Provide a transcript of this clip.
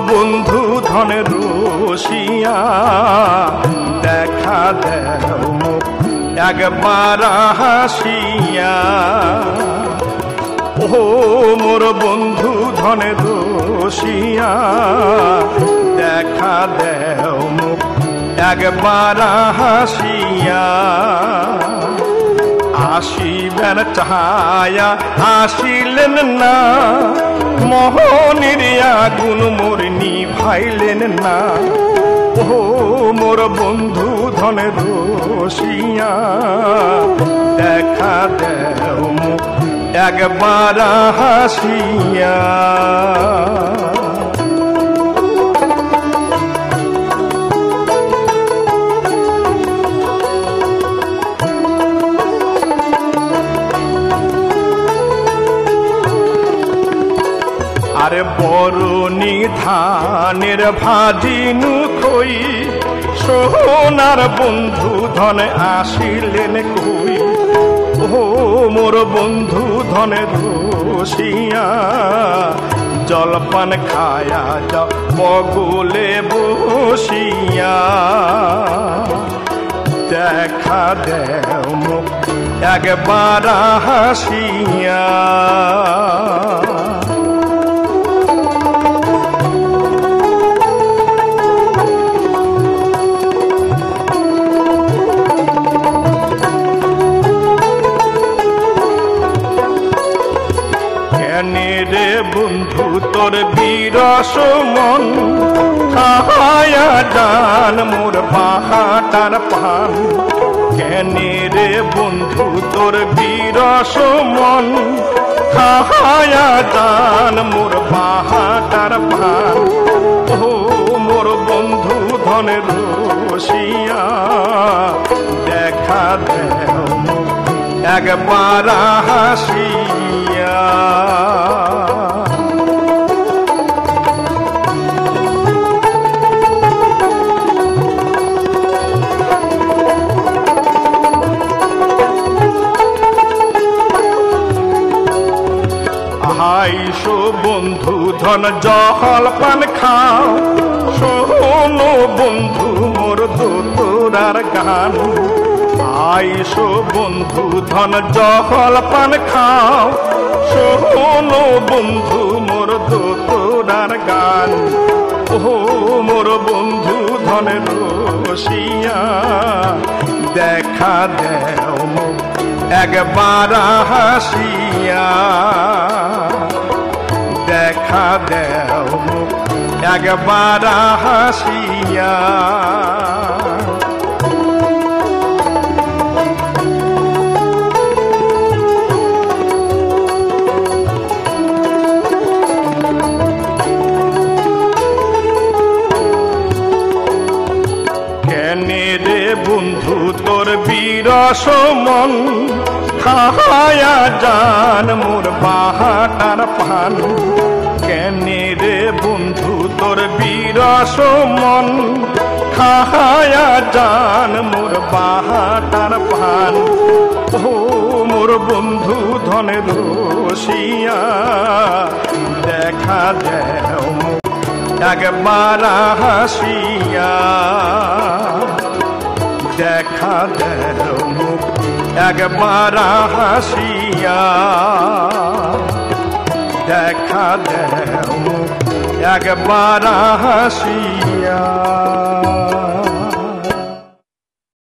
বন্ধু ধনের রসিয়া দেখা দেও মুখ একবার হাসিয়া। ও মোর বন্ধু ধনের রসিয়া দেখা দেও মুখ একবার হাসিয়া। আসিবেন চাহায়া আসিলেন না, মোহনের আগুন মোর নিভাইলেন না। ও মোর বন্ধু ধনের রসিয়া দেখা দেও মুখ একবার হাসিয়া। আরে বরণী ধানের ভাজিনু খই, সোনার বন্ধু ধন আসিলেন কই। ও মোর বন্ধু ধনে রসিয়া জলপান খায়া যাও বগলে বসিয়া। দেখা দেও মুখ একবার হাসিয়া। রে বন্ধু তোর বিরস মন খায়া জান মোর বাহাটার পান। কেনে রে বন্ধু তোর বিরস মন খায়া জান মোর বাহাটার পান। ও মোর বন্ধু ধনের রসিয়া দেখা দেও একবার হাসিয়া। আইসো বন্ধু ধন জল পান খাও, শোনো বন্ধু মোর দোতরার গান। আইসো বন্ধু ধন জল পান খাও, শোনো বন্ধু মোর দোতরার গান। ও মোর বন্ধু ধনের রসিয়া দেখা দেও মুখ একবার হাসিয়া। দেখা দেও মুখ একবার হাসিয়া। কেনে রে বন্ধু তোর বিরস মন খায়া জান মোর বাহাটার পান। কেনে রে বন্ধু তোর বিরস মন খায়া জান মোর বাহাটার পান। ও মোর বন্ধু ধনের রসিয়া দেখা দেও মুখ একবার হাসিয়া। দেখা দেও মুখ একবার হাসিয়া। দেখা দেও মুখ একবার হাসিয়া।